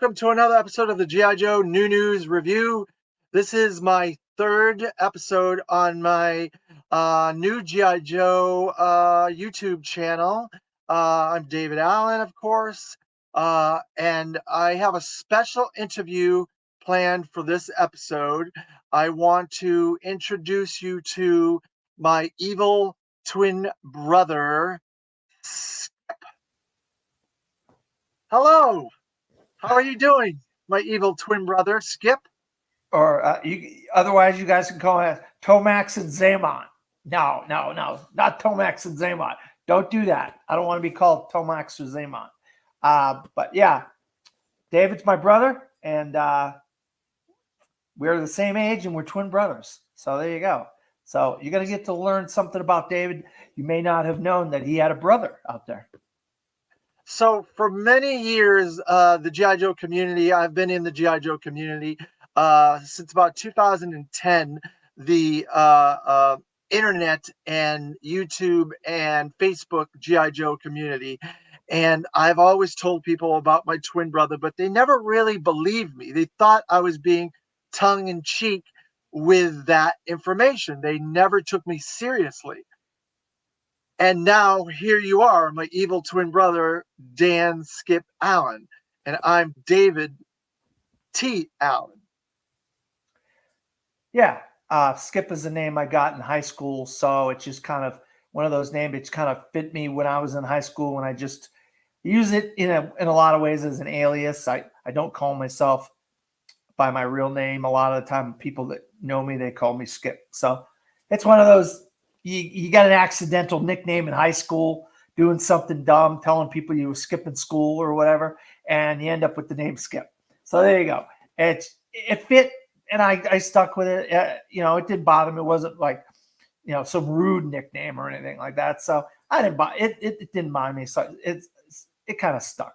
welcome to another episode of the G.I. Joe New News Review. This is my third episode on my new G.I. Joe YouTube channel. I'm David Allen, of course, and I have a special interview planned for this episode. I want to introduce you to my evil twin brother. Hello. How are you doing, my evil twin brother, Skip? Or otherwise, you guys can call it Tomax and Zaymon. No, not Tomax and Zaymon. Don't do that. I don't want to be called Tomax or Zaymon. But yeah, David's my brother, and we're the same age, and we're twin brothers. So there you go. So you're going to get to learn something about David. You may not have known that he had a brother out there. So for many years, the G.I. Joe community, I've been in the G.I. Joe community since about 2010. The internet and YouTube and Facebook G.I. Joe community. And I've always told people about my twin brother, but they never really believed me. They thought I was being tongue in cheek with that information. They never took me seriously. And now here you are, my evil twin brother, Dan Skip Allen. And I'm David T. Allen. Yeah. Skip is a name I got in high school. So it's just kind of one of those names. It's kind of fit me when I was in high school, when I just use it in a lot of ways as an alias. I don't call myself by my real name. A lot of the time, people that know me, they call me Skip. So it's one of those, you got an accidental nickname in high school, doing something dumb, telling people you were skipping school or whatever, and you end up with the name Skip. So there you go. It fit, and I stuck with it. It didn't bother me. It wasn't like, some rude nickname or anything like that. So I didn't buy it. It didn't bother me. So it kind of stuck.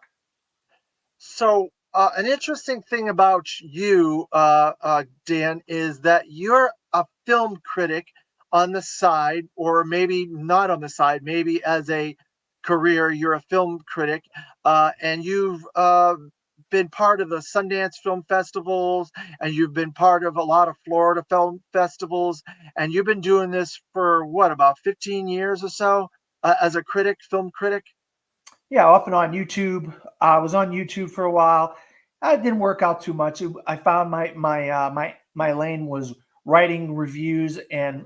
So an interesting thing about you, Dan, is that you're a film critic on the side, or maybe not on the side, maybe as a career, you're a film critic, and you've been part of the Sundance Film Festivals, and you've been part of a lot of Florida film festivals, and you've been doing this for what, about 15 years or so, as a critic, film critic? Yeah, off and on YouTube. I was on YouTube for a while. It didn't work out too much. I found my lane was writing reviews and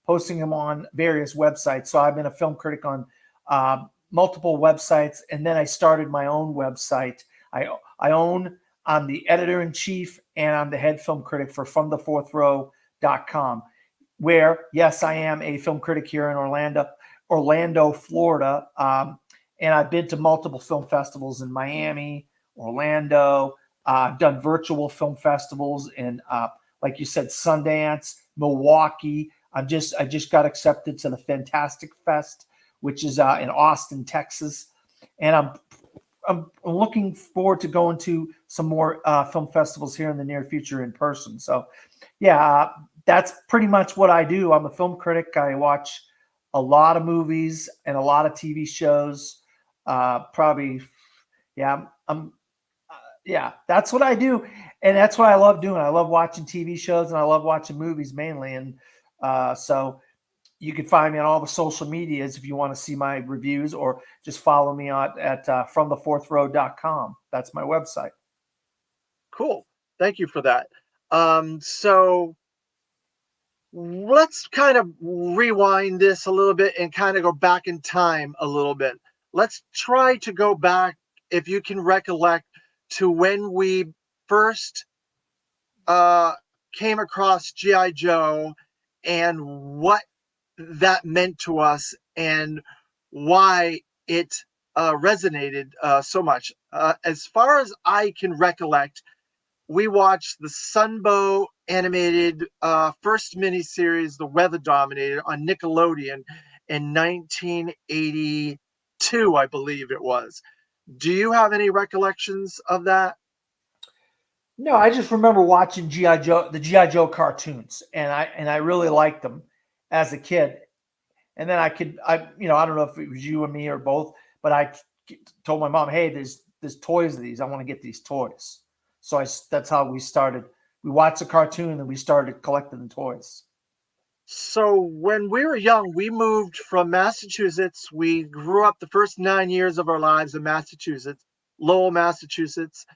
posting them on various websites. So I've been a film critic on multiple websites, and then I started my own website. I'm the editor in chief, and I'm the head film critic for FromTheFourthRow.com, where, yes, I am a film critic here in Orlando, Florida. And I've been to multiple film festivals in Miami, Orlando. I've done virtual film festivals in, like you said, Sundance, Milwaukee. I just got accepted to the Fantastic Fest, which is in Austin, Texas, and I'm looking forward to going to some more film festivals here in the near future in person. So, yeah, that's pretty much what I do. I'm a film critic. I watch a lot of movies and a lot of TV shows. That's what I do, and that's what I love doing. I love watching TV shows, and I love watching movies mainly. And so you can find me on all the social medias if you want to see my reviews, or just follow me at FromTheFourthRow.com. That's my website. Cool. Thank you for that. So let's kind of rewind this a little bit and kind of go back in time a little bit. Let's try to go back, if you can recollect, to when we first came across G.I. Joe and what that meant to us and why it resonated so much. As far as I can recollect, we watched the Sunbow animated first miniseries, The Weather Dominator, on Nickelodeon in 1982, I believe it was. Do you have any recollections of that? No, I just remember watching GI Joe, the GI Joe cartoons, and I really liked them as a kid. And then I don't know if it was you and me or both, but I told my mom, hey, there's there's toys of these. I want to get these toys. So that's how we started. We watched the cartoon and we started collecting the toys. So when we were young, we moved from Massachusetts. We grew up the first 9 years of our lives in Massachusetts, Lowell, Massachusetts,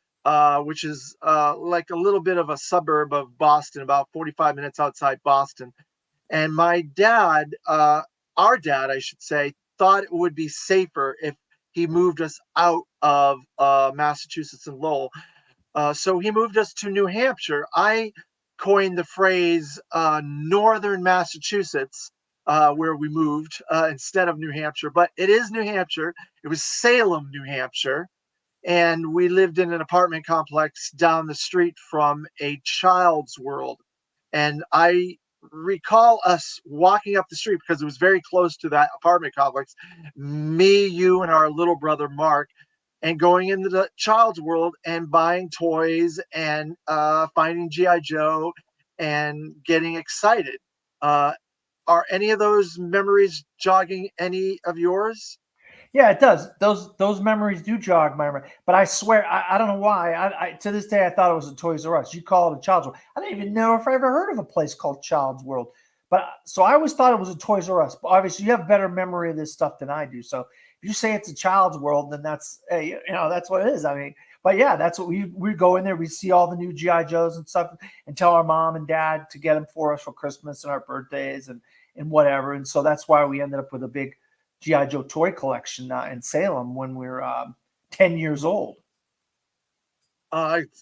which is like a little bit of a suburb of Boston, about 45 minutes outside Boston. And my dad, our dad, I should say, thought it would be safer if he moved us out of Massachusetts and Lowell. So he moved us to New Hampshire. I coined the phrase Northern Massachusetts, where we moved instead of New Hampshire, but it is New Hampshire. It was Salem, New Hampshire. And we lived in an apartment complex down the street from a Child's World. And I recall us walking up the street because it was very close to that apartment complex, me, you, and our little brother Mark, and going into the Child's World and buying toys and finding G.I. Joe and getting excited. Uh, are any of those memories jogging any of yours? Yeah, it does. Those memories do jog my memory. But I swear, I don't know why. I to this day I thought it was a Toys R Us. You call it a Child's World. I didn't even know if I ever heard of a place called Child's World. But so I always thought it was a Toys R Us. But obviously, you have better memory of this stuff than I do. So if you say it's a Child's World, then that's hey, that's what it is. I mean, but yeah, that's what we go in there. We see all the new GI Joes and stuff, and tell our mom and dad to get them for us for Christmas and our birthdays and whatever. And so that's why we ended up with a big G.I. Joe toy collection in Salem when we were 10 years old.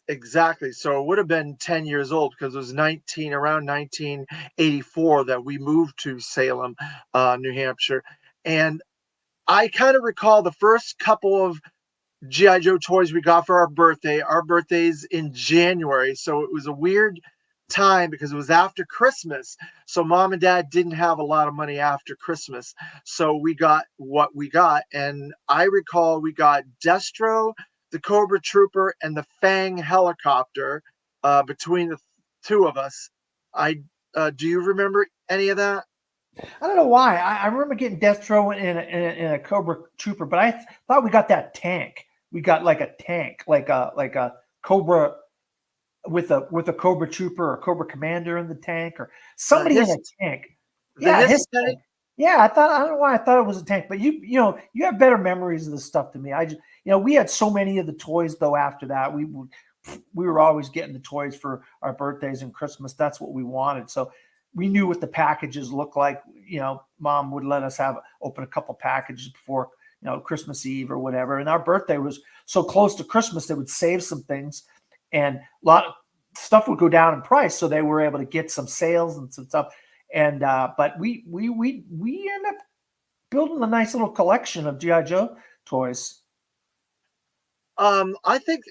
Exactly. So it would have been 10 years old because it was around 1984 that we moved to Salem, New Hampshire. And I kind of recall the first couple of G.I. Joe toys we got for our birthday. Our birthday's in January. So it was a weird time because it was after Christmas. So mom and dad didn't have a lot of money after Christmas. So we got what we got. And I recall we got Destro, the Cobra Trooper, and the Fang helicopter between the two of us. I Do you remember any of that? I don't know why. I remember getting Destro in a Cobra Trooper, but I thought we got that tank. We got like a tank, like a Cobra with a Cobra Trooper or Cobra Commander in the tank or The somebody in a his tank. the Yeah, his his tank. tank. Yeah, I don't know why I thought it was a tank, but you have better memories of this stuff than me. I just we had so many of the toys though after that. We were always getting the toys for our birthdays and Christmas. That's what we wanted. So we knew what the packages looked like. Mom would let us have open a couple packages before Christmas Eve or whatever. And our birthday was so close to Christmas, they would save some things, and a lot of stuff would go down in price, so they were able to get some sales and some stuff. And but we end up building a nice little collection of GI Joe toys. I think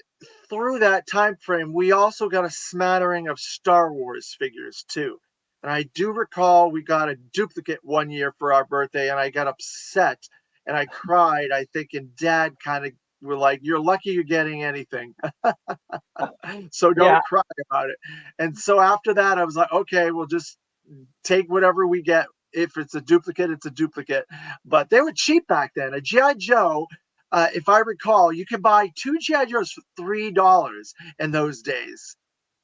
through that time frame, we also got a smattering of Star Wars figures too. And I do recall we got a duplicate one year for our birthday, and I got upset and I cried. I think, and Dad kind of were like, "You're lucky you're getting anything, so Yeah, don't cry about it." And so after that, I was like, "Okay, we'll just take whatever we get. If it's a duplicate, it's a duplicate." But they were cheap back then. A GI Joe, if I recall, you could buy two GI Joes for $3 in those days.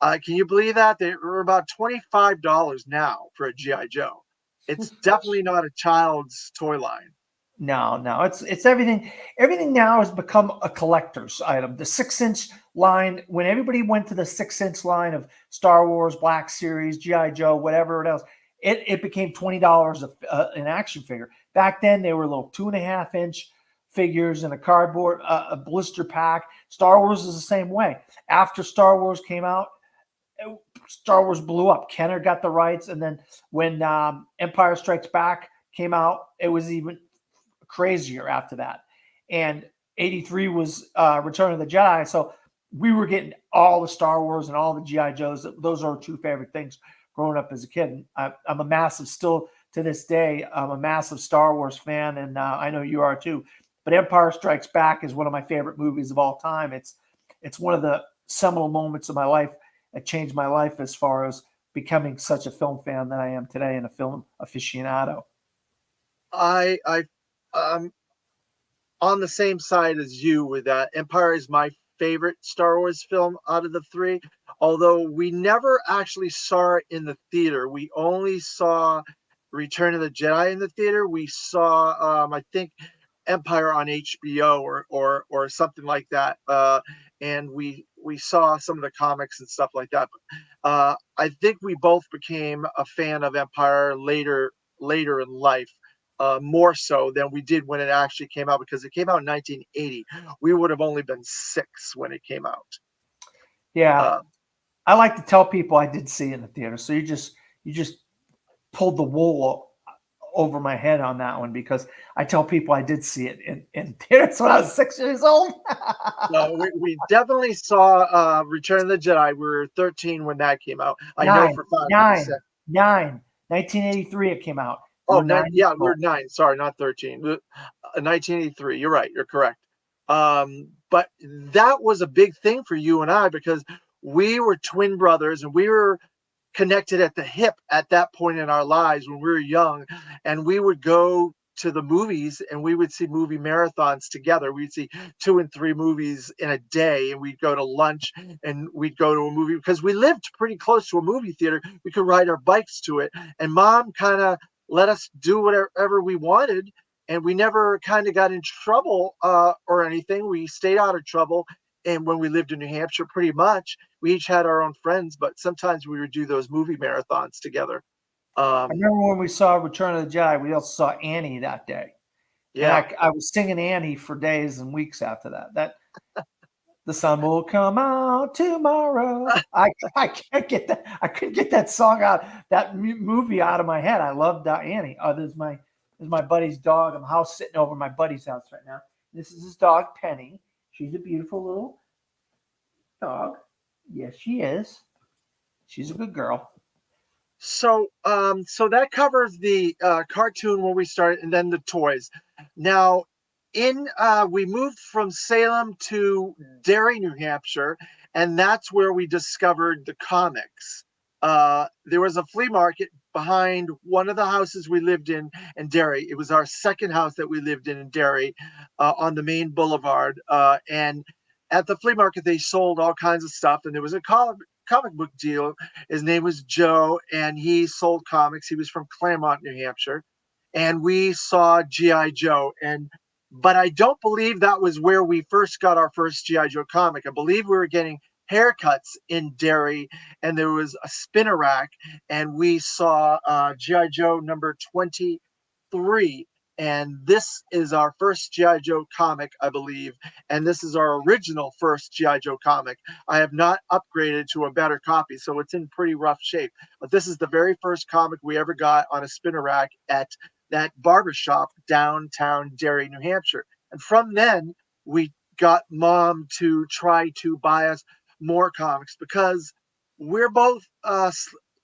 Can you believe that? They were about $25 now for a GI Joe. It's definitely not a child's toy line. no, it's everything. Everything now has become a collector's item. The 6-inch line, when everybody went to the 6-inch line of Star Wars, Black Series, GI Joe, whatever else, it became $20 an action figure. Back then, they were little 2.5-inch figures in a cardboard a blister pack. Star Wars is the same way. After Star Wars came out, Star Wars blew up. Kenner got the rights, and then when Empire Strikes Back came out, it was even crazier after that. And 83 was Return of the Jedi. So we were getting all the Star Wars and all the G.I. Joes. Those are our two favorite things growing up as a kid. I'm a massive, still to this day, I'm a massive Star Wars fan, and I know you are too. But Empire Strikes Back is one of my favorite movies of all time. It's one of the seminal moments of my life that changed my life as far as becoming such a film fan that I am today and a film aficionado. I um on the same side as you with that. Empire is my favorite Star Wars film out of the three, although we never actually saw it in the theater. We only saw Return of the Jedi in the theater. We saw, I think, Empire on HBO or something like that. And we saw some of the comics and stuff like that. I think we both became a fan of Empire later in life, more so than we did when it actually came out, because it came out in 1980. We would have only been 6 when it came out. Yeah, Uh, I like to tell people I did see it in the theater. So you just pulled the wool over my head on that one because I tell people I did see it in theaters when I was 6 years old. no, we definitely saw Return of the Jedi. We were 13 when that came out. I know Nine, for a fact we said, nine, nine. 1983 it came out. We oh, were 9 years yeah, we old. were 9. Sorry, not 13. 1983. You're right. You're correct. But that was a big thing for you and I because we were twin brothers and we were connected at the hip at that point in our lives when we were young, and we would go to the movies and we would see movie marathons together. We'd see 2 and 3 movies in a day, and we'd go to lunch and we'd go to a movie because we lived pretty close to a movie theater. We could ride our bikes to it, and mom kind of let us do whatever we wanted, and we never kind of got in trouble or anything. We stayed out of trouble. And when we lived in New Hampshire, pretty much, we each had our own friends, but sometimes we would do those movie marathons together. I Um, remember when we saw Return of the Jedi, we also saw Annie that day. And yeah. I was singing Annie for days and weeks after that. That the sun will come out tomorrow. I can't get that. I couldn't get that song out, that movie out of my head. I loved Annie. Oh, there's my buddy's dog. I'm house sitting over my buddy's house right now. This is his dog Penny. She's a beautiful little dog. Yes, she is. She's a good girl. So that covers the cartoon where we started, and then the toys. Now, in we moved from Salem to Derry, New Hampshire, and that's where we discovered the comics. There was a flea market behind one of the houses we lived in Derry. It was our second house that we lived in Derry, on the main boulevard. And at the flea market, they sold all kinds of stuff, and there was a comic book deal. His name was Joe, and he sold comics. He was from Claremont, New Hampshire, and we saw GI Joe. And but I don't believe that was where we first got our first GI Joe comic. I believe we were getting haircuts in Derry, and there was a spinner rack, and we saw GI Joe number 23. And this is our first GI Joe comic, I believe, and this is our original first GI Joe comic. I have not upgraded to a better copy, so it's in pretty rough shape. But this is the very first comic we ever got on a spinner rack at that barbershop downtown Derry, New Hampshire. And from then, we got mom to try to buy us more comics because we're both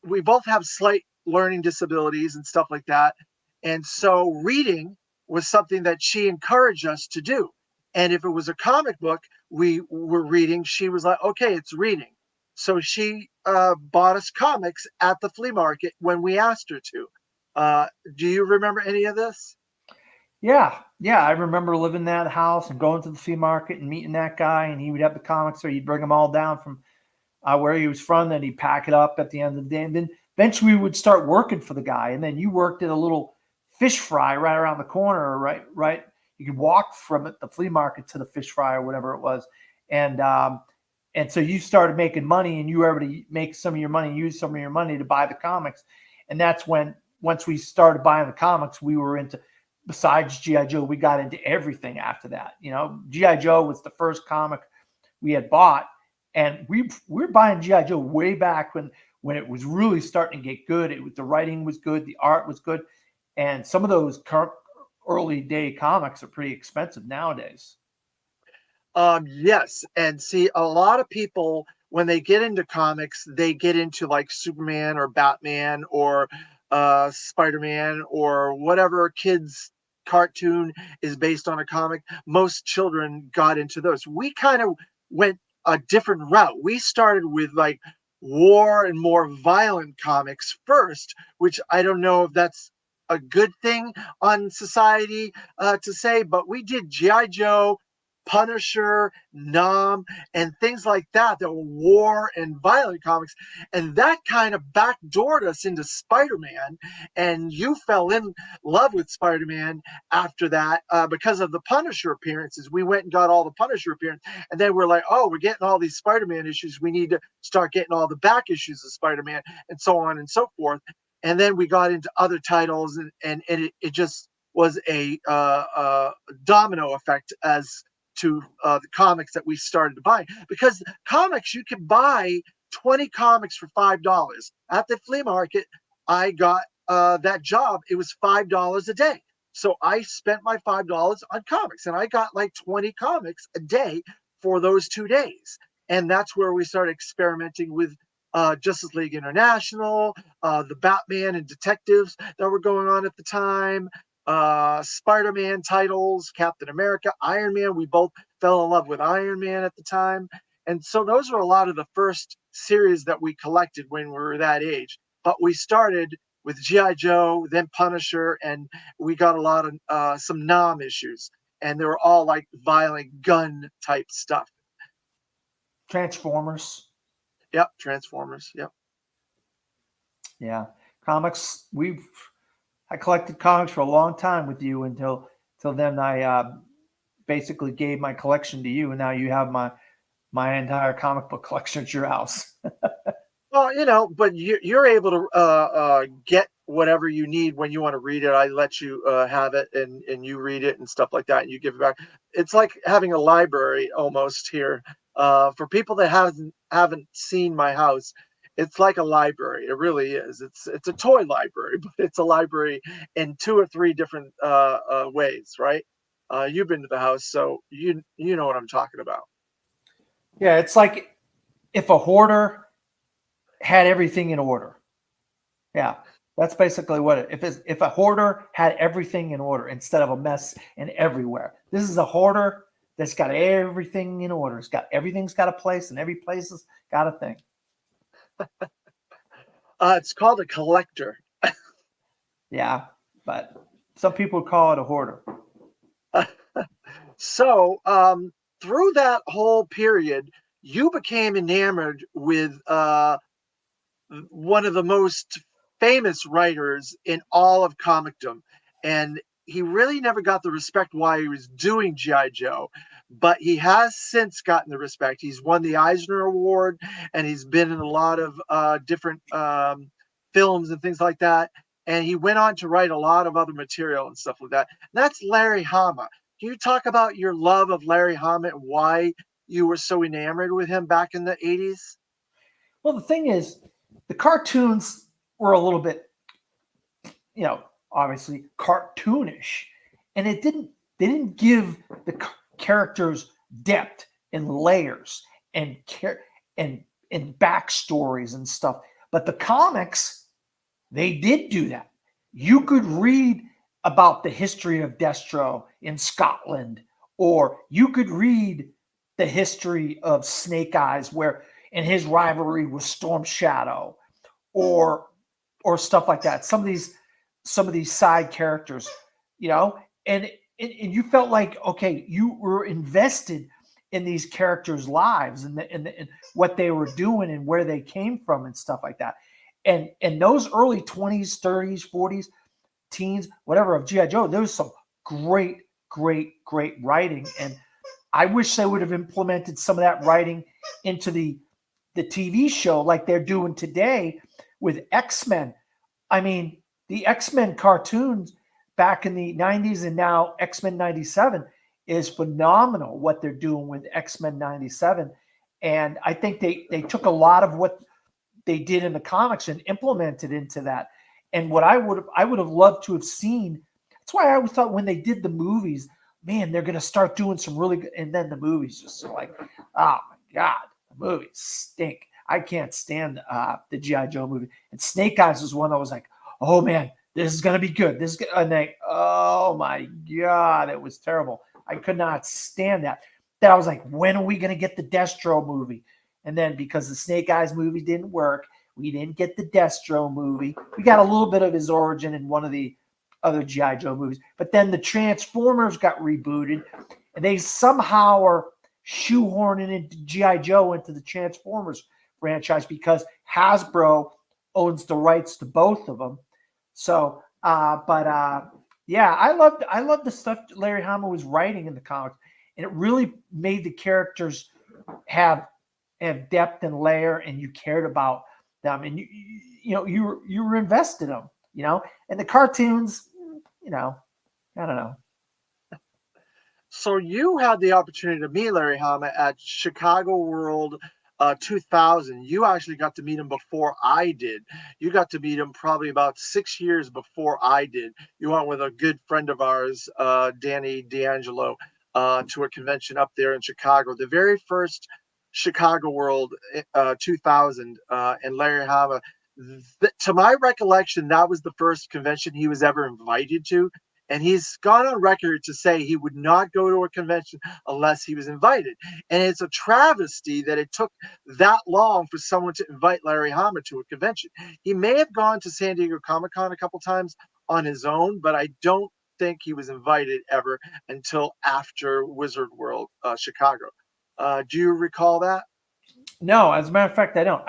we both have slight learning disabilities and stuff like that. And so reading was something that she encouraged us to do. And if it was a comic book we were reading, she was like, okay, it's reading. So she bought us comics at the flea market when we asked her to. Uh, do you remember any of this? Yeah, yeah. I remember living in that house and going to the flea market and meeting that guy, and he would have the comics, or he'd bring them all down from where he was from. Then he'd pack it up at the end of the day, and then eventually we would start working for the guy. And then you worked at a little fish fry right around the corner, right? Right. You could walk from the flea market to the fish fry or whatever it was, and um, and so you started making money, and you were able to make some of your money, use some of your money to buy the comics, and that's when once we started buying the comics, we were into. Besides GI Joe, we got into everything after that. You know, GI Joe was the first comic we had bought, and we were buying GI Joe way back when it was really starting to get good. It was the writing was good, the art was good, and some of those early day comics are pretty expensive nowadays. Yes, and see, a lot of people when they get into comics, they get into like Superman or Batman or Spider-Man or whatever kids cartoon is based on a comic. Most children got into those. We kind of went a different route. We started with like war and more violent comics first, which I don't know if that's a good thing on society to say, but we did GI Joe, Punisher, Nom, and things like that that were war and violent comics, and that kind of backdoored us into Spider-Man. And you fell in love with Spider-Man after that because of the Punisher appearances. We went and got all the Punisher appearances, and then we're like, oh, we're getting all these Spider-Man issues. We need to start getting all the back issues of Spider-Man, and so on and so forth. And then we got into other titles, and it just was a domino effect as to the comics that we started to buy. Because comics, you can buy 20 comics for $5 at the flea market. I got that job. It was $5 a day. So I spent my $5 on comics, and I got like 20 comics a day for those 2 days. And that's where we started experimenting with Justice League International, the Batman and detectives that were going on at the time, Spider-Man titles, Captain America, Iron Man. We both fell in love with Iron Man at the time. And so those were a lot of the first series that we collected when we were that age. But we started with G.I. Joe, then Punisher, and we got a lot of some Nom issues. And they were all like violent gun type stuff. Transformers. Yep, Transformers. Yep. Yeah, comics. I collected comics for a long time with you until then. I basically gave my collection to you, and now you have my entire comic book collection at your house. Well, but you're able to get whatever you need when you want to read it. I let you have it, and you read it and stuff like that, and you give it back. It's like having a library almost here. For people that haven't seen my house, it's like a library. It really is. It's a toy library, but it's a library in two or three different ways, right? You've been to the house, so you know what I'm talking about. Yeah, it's like if a hoarder had everything in order. Yeah, that's basically what it. If a hoarder had everything in order instead of a mess and everywhere. This is a hoarder that's got everything in order. Everything's got a place, and every place has got a thing. It's called a collector. Yeah, but some people call it a hoarder. So, through that whole period, you became enamored with one of the most famous writers in all of comicdom. And he really never got the respect while he was doing G.I. Joe, but he has since gotten the respect. He's won the Eisner Award, and he's been in a lot of different films and things like that. And he went on to write a lot of other material and stuff like that. And that's Larry Hama. Can you talk about your love of Larry Hama and why you were so enamored with him back in the 80s? Well, the thing is, the cartoons were a little bit, obviously cartoonish, and they didn't give the characters depth and layers and care and backstories and stuff. But the comics, they did do that. You could read about the history of Destro in Scotland, or you could read the history of Snake Eyes, where in his rivalry with Storm Shadow, or stuff like that. Some of these side characters, and you felt like, okay, you were invested in these characters' lives and what they were doing and where they came from and stuff like that. And those early 20s, 30s, 40s, teens, whatever, of G.I. Joe, there was some great, great, great writing. And I wish they would have implemented some of that writing into the TV show like they're doing today with X-Men. I mean, the X-Men cartoons back in the 90s and now X-Men 97 is phenomenal what they're doing with X-Men 97. And I think they took a lot of what they did in the comics and implemented into that. And what I would have loved to have seen. That's why I always thought when they did the movies, man, they're going to start doing some really good. And then the movies just like, oh my God, the movies stink. I can't stand the G.I. Joe movie. And Snake Eyes was one that was like, oh man, this is going to be good. This is good. And they, oh my God, it was terrible. I could not stand that. Then I was like, when are we going to get the Destro movie? And then because the Snake Eyes movie didn't work, we didn't get the Destro movie. We got a little bit of his origin in one of the other GI Joe movies. But then the Transformers got rebooted, and they somehow are shoehorning into GI Joe into the Transformers franchise because Hasbro owns the rights to both of them. So, yeah, I loved the stuff Larry Hama was writing in the comics, and it really made the characters have have depth and layer, and you cared about them, and you were invested in them, and the cartoons, I don't know. So you had the opportunity to meet Larry Hama at Chicago World 2000. You actually got to meet him before I did. You got to meet him probably about 6 years before I did. You went with a good friend of ours, Danny D'Angelo, to a convention up there in Chicago. The very first Chicago World 2000, and Larry Hama. To my recollection, that was the first convention he was ever invited to, and he's gone on record to say he would not go to a convention unless he was invited. And it's a travesty that it took that long for someone to invite Larry Hama to a convention. He may have gone to San Diego Comic Con a couple times on his own, but I don't think he was invited ever until after Wizard World Chicago. Do you recall that? No, as a matter of fact, I don't.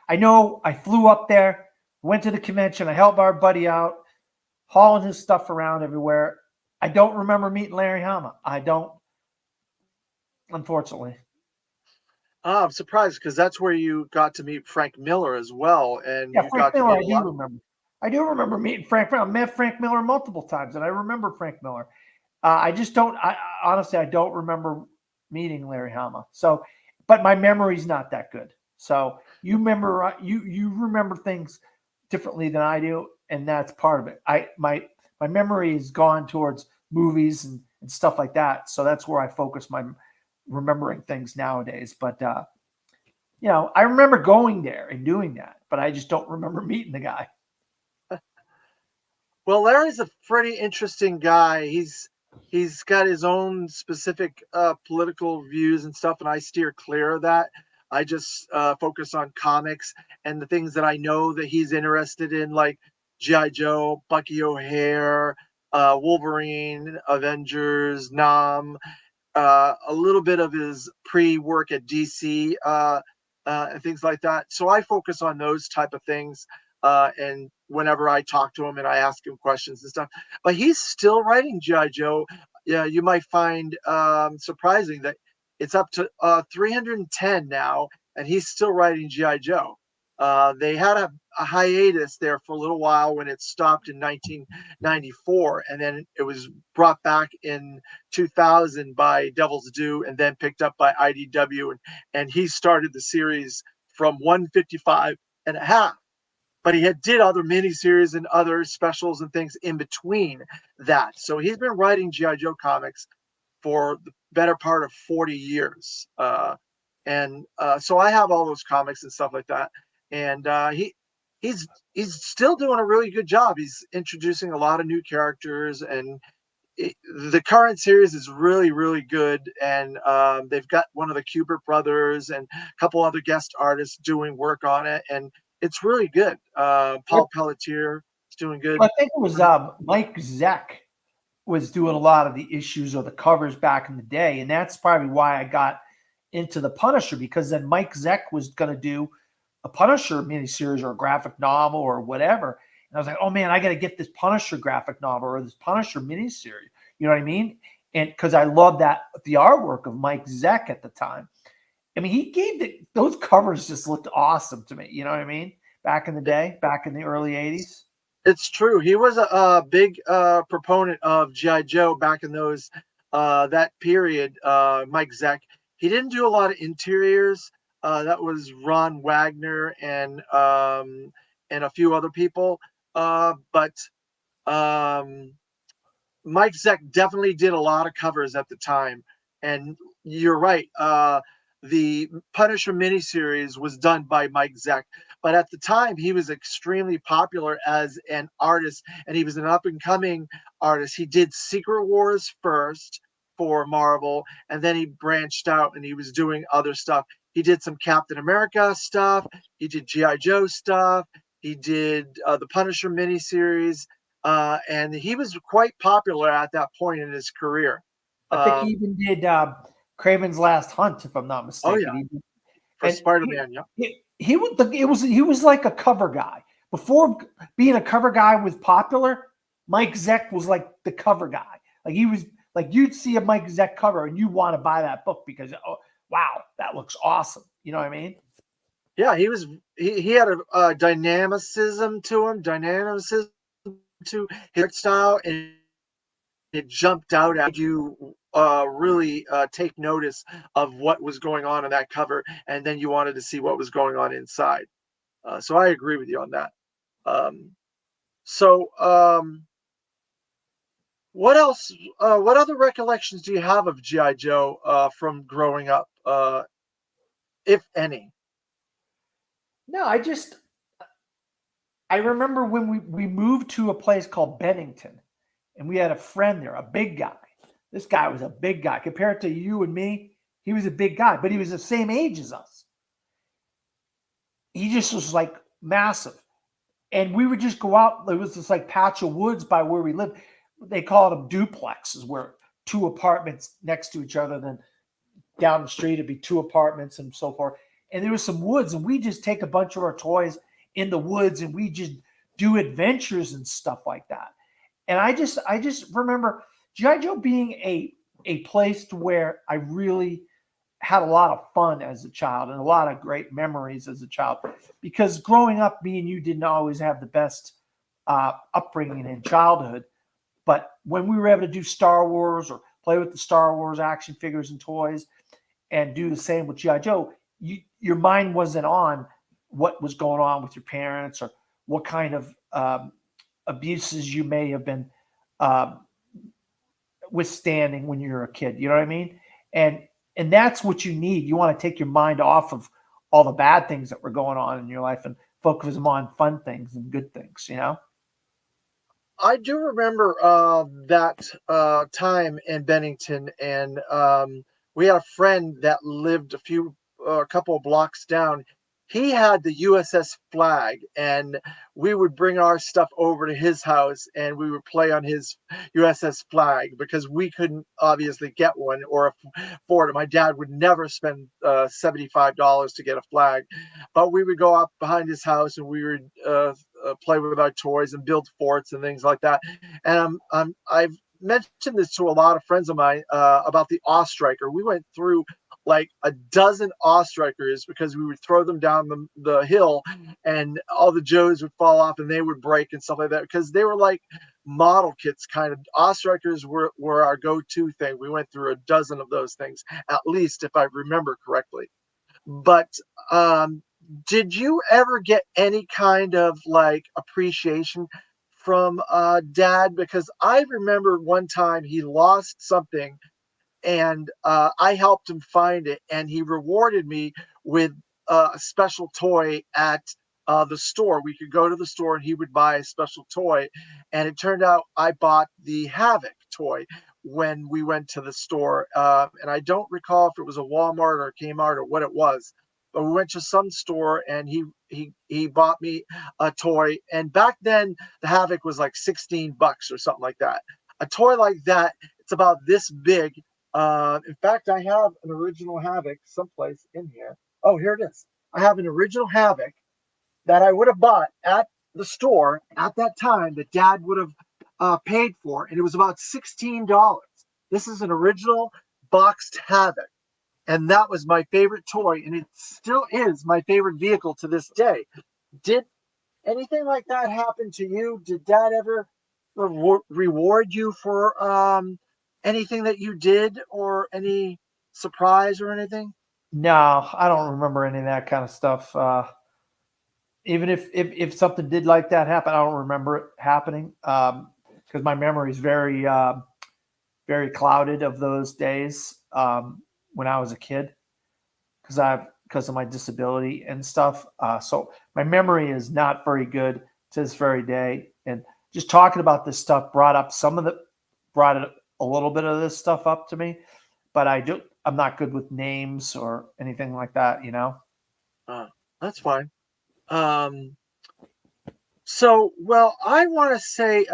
I know I flew up there, went to the convention, I helped our buddy out, hauling his stuff around everywhere. I don't remember meeting Larry Hama. I don't, unfortunately. I'm surprised because that's where you got to meet Frank Miller as well, and Yeah, you Frank got to Miller, meet I a do lot. remember. I do remember meeting Frank Miller. I met Frank Miller multiple times, and I remember Frank Miller. I just don't. Honestly, I don't remember meeting Larry Hama. So, but my memory's not that good. So you remember things differently than I do, and that's part of it. My memory is gone towards movies and stuff like that. So that's where I focus my remembering things nowadays. But I remember going there and doing that, but I just don't remember meeting the guy. Well, Larry's a pretty interesting guy. He's got his own specific political views and stuff, and I steer clear of that. I just focus on comics and the things that I know that he's interested in, like G.I. Joe, Bucky O'Hare, Wolverine, Avengers, Nam, a little bit of his pre-work at DC, and things like that. So I focus on those type of things, and whenever I talk to him and I ask him questions and stuff. But he's still writing GI Joe. Yeah, you might find surprising that it's up to 310 now, and he's still writing GI Joe. They had a hiatus there for a little while when it stopped in 1994, and then it was brought back in 2000 by Devil's Due and then picked up by IDW. And he started the series from 155 and a half. But he had did other miniseries and other specials and things in between that. So he's been writing G.I. Joe comics for the better part of 40 years. And so I have all those comics and stuff like that. And he's still doing a really good job. He's introducing a lot of new characters, and the current series is really really good, and they've got one of the Kubert brothers and a couple other guest artists doing work on it, and it's really good. Paul Pelletier is doing good. I think it was Mike Zeck was doing a lot of the issues or the covers back in the day, and that's probably why I got into the Punisher, because then Mike Zeck was going to do a Punisher miniseries or a graphic novel or whatever, and I was like, oh man, I got to get this Punisher graphic novel or this Punisher miniseries. You know what I mean? And because I love the artwork of Mike Zeck at the time. I mean, he gave those covers just looked awesome to me. You know what I mean? Back in the day, back in the early '80s. It's true. He was a big proponent of GI Joe back in those that period. Mike Zeck. He didn't do a lot of interiors. That was Ron Wagner and a few other people. But um, Mike Zeck definitely did a lot of covers at the time, and you're right. The Punisher miniseries was done by Mike Zeck, but at the time he was extremely popular as an artist, and he was an up and coming artist. He did Secret Wars first for Marvel, and then he branched out and he was doing other stuff. He did some Captain America stuff. He did GI Joe stuff. He did the Punisher miniseries. and he was quite popular at that point in his career. I think he Um, even did Craven's Last Hunt, if I'm not oh yeah, mistaken. for And Spider-Man. Yeah, he was like a cover guy before being a cover guy was popular. Mike Zeck was like the cover guy. Like he was like you'd see a Mike Zeck cover and you want to buy that book because oh wow that looks awesome. You know what I mean? yeah. He had a dynamicism to his art style, and it jumped out at you. Really take notice of what was going on in that cover, and then you wanted to see what was going on inside. So I agree with you on that. Um, so, what else? What other recollections do you have of GI Joe from growing up, if any? No, I remember when we moved to a place called Bennington and we had a friend there, a big guy. This guy was a big guy. Compared to you and me, he was a big guy, but he was the same age as us. He just was like massive. And we would just go out. There was this like patch of woods by where we lived. They called them duplexes, where two apartments next to each other. Then down the street, it'd be two apartments and so forth. And there was some woods, and we just take a bunch of our toys in the woods and we just do adventures and stuff like that. And I just remember GI Joe being a place to where I really had a lot of fun as a child and a lot of great memories as a child. Because growing up, me and you didn't always have the best upbringing in childhood. But when we were able to do Star Wars or play with the Star Wars action figures and toys, and do the same with GI Joe, your mind wasn't on what was going on with your parents or what kind of abuses you may have been um, withstanding when you're a kid. You know what I mean? And and that's what you need. You want to take your mind off of all the bad things that were going on in your life and focus them on fun things and good things. You know? I do remember that time in Bennington, and we had a friend that lived a couple of blocks down. He had the USS Flag, and we would bring our stuff over to his house, and we would play on his USS Flag because we couldn't obviously get one or afford it. My dad would never spend $75 to get a flag, but we would go up behind his house and we would play with our toys and build forts and things like that. And I've mentioned this to a lot of friends of mine about the Awe Striker. We went through like a dozen Awe Strikers because we would throw them down the hill and all the Joes would fall off and they would break and stuff like that because they were like model kits kind of. Awe Strikers were our go-to thing. We went through a dozen of those things, at least if I remember correctly. But um, did you ever get any kind of like appreciation from dad? Because I remember one time he lost something and I helped him find it, and he rewarded me with a special toy at the store. We could go to the store, and he would buy a special toy, and it turned out I bought the Havoc toy when we went to the store, and I don't recall if it was a Walmart or a Kmart or what it was. But we went to some store and he bought me a toy. And back then the Havoc was like 16 bucks or something like that. A toy like that, it's about this big. In fact, I have an original Havoc someplace in here. Oh, here it is. I have an original Havoc that I would have bought at the store at that time that Dad would have paid for, and it was about $16. This is an original boxed Havoc, and that was my favorite toy, and it still is my favorite vehicle to this day. Did anything like that happen to you? Did Dad ever reward you for anything that you did, or any surprise or anything? No, I don't remember any of that kind of stuff. Even if something did like that happen, I don't remember it happening because my memory is very clouded of those days when I was a kid because of my disability and stuff. So my memory is not very good to this very day. And just talking about this stuff brought a little bit of this stuff up to me, but I'm not good with names or anything like that. You know. Uh, that's fine. Um, Well, I want to say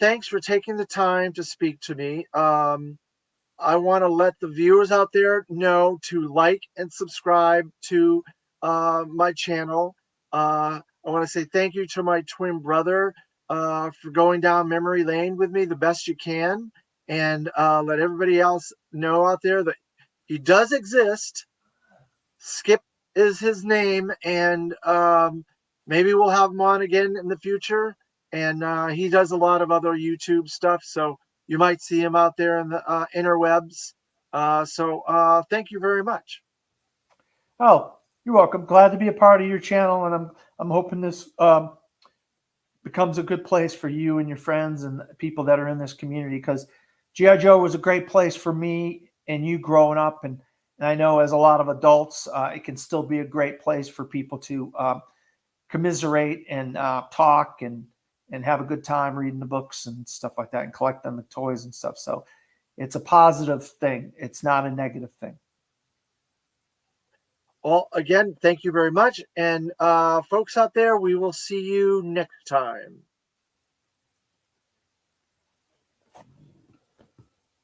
thanks for taking the time to speak to me. I want to let the viewers out there know to like and subscribe to my channel. I want to say thank you to my twin brother for going down memory lane with me the best you can, and let everybody else know out there that he does exist. Skip is his name, and maybe we'll have him on again in the future. And he does a lot of other YouTube stuff, so you might see him out there in the interwebs. Thank you very much. Oh, you're welcome. Glad to be a part of your channel, and I'm hoping this becomes a good place for you and your friends and people that are in this community, because G.I. Joe was a great place for me and you growing up. And I know as a lot of adults, it can still be a great place for people to commiserate and talk and have a good time reading the books and stuff like that and collecting the toys and stuff. So it's a positive thing. It's not a negative thing. Well, again, thank you very much. And folks out there, we will see you next time.